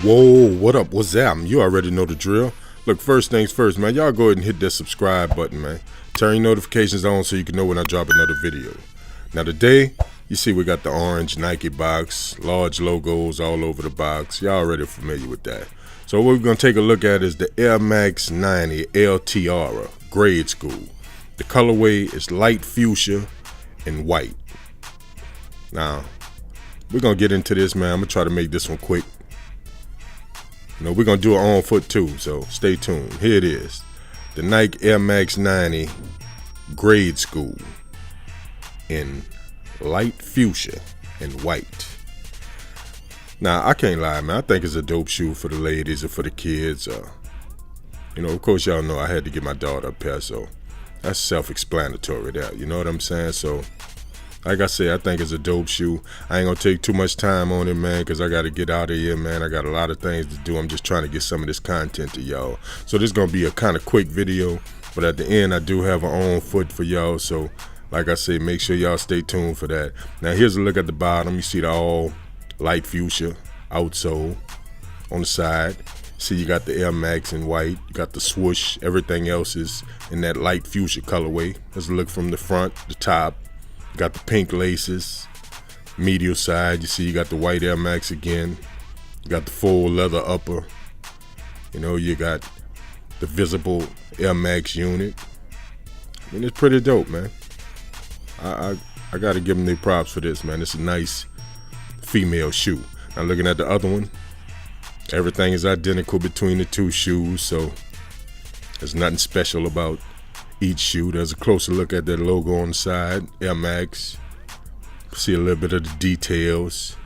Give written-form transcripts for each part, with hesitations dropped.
Whoa, what up? What's that? You already know the drill. Look, first things first, man. Y'all go ahead and hit that subscribe button, man. Turn your notifications on so you can know when I drop another video. Now today, you see we got the orange Nike box, large logos all over the box. Y'all already familiar with that. So what we're going to take a look at is the Nmax 90 L Tiara, grade school. The colorway is light fuchsia and white. Now, we're going to get into this, man. I'm going to try to make this one quick. You know, we're going to do it on foot too, so stay tuned. Here it is. The Nike Nmax 90 grade school in light fuchsia and white. Now, I can't lie, man. I think it's a dope shoe for the ladies or for the kids. You know, of course, y'all know I had to get my daughter a pair, so that's self-explanatory there. You know what I'm saying? So, like I said, I think it's a dope shoe. I ain't gonna take too much time on it, man, because I gotta get out of here, man. I got a lot of things to do. I'm just trying to get some of this content to y'all. So this is gonna be a kind of quick video, but at the end, I do have an on foot for y'all. So, like I said, make sure y'all stay tuned for that. Now, here's a look at the bottom. You see the all light fuchsia outsole on the side. See, you got the Nmax in white. You got the swoosh. Everything else is in that light fuchsia colorway. Let's look from the front, the top. You got the pink laces, medial side. You see you got the white Nmax again. You got the full leather upper. You know, you got the visible Nmax unit. I mean, it's pretty dope, man. I got to give them their props for this, man. It's a nice female shoe. Now looking at the other one, everything is identical between the two shoes, so there's nothing special about each shoe. There's a closer look at that logo on the side, Nmax. See a little bit of the details.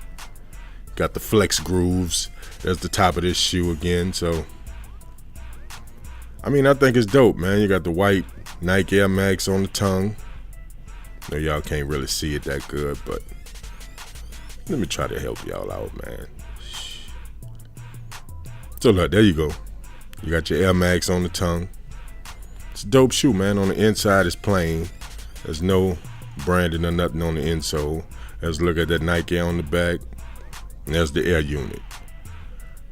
Got the flex grooves. There's the top of this shoe again. So, I mean, I think it's dope, man. You got the white Nike Nmax on the tongue. I know y'all can't really see it that good, but let me try to help y'all out, man. So look, there you go. You got your Nmax on the tongue. It's a dope shoe, man. On the inside, it's plain. There's no branding or nothing on the insole. Let's look at that Nike on the back. And there's the air unit.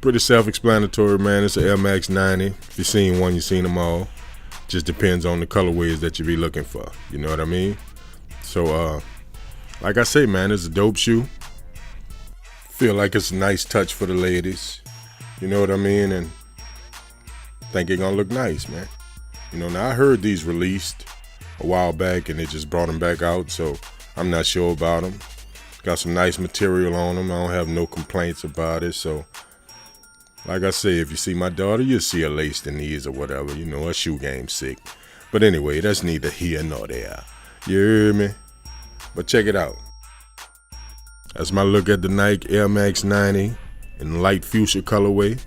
Pretty self-explanatory, man. It's an Nmax 90. If you've seen one, you've seen them all. Just depends on the colorways that you be looking for. You know what I mean? So, like I say, man, it's a dope shoe. Feel like it's a nice touch for the ladies. You know what I mean? And think it's gonna look nice, man. You know, now I heard these released a while back and they just brought them back out, so I'm not sure about them. Got some nice material on them. I don't have no complaints about it. So, like I say, if you see my daughter, you'll see her laced in these or whatever. You know, her shoe game's sick. But anyway, that's neither here nor there. You hear me? But check it out. That's my look at the Nike Nmax 90 in light fuchsia colorway.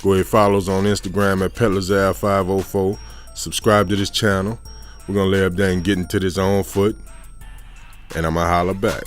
Go ahead, follow us on Instagram at Lazer504. Subscribe to this channel. We're going to lay up there and get into this on foot. And I'm going to holler back.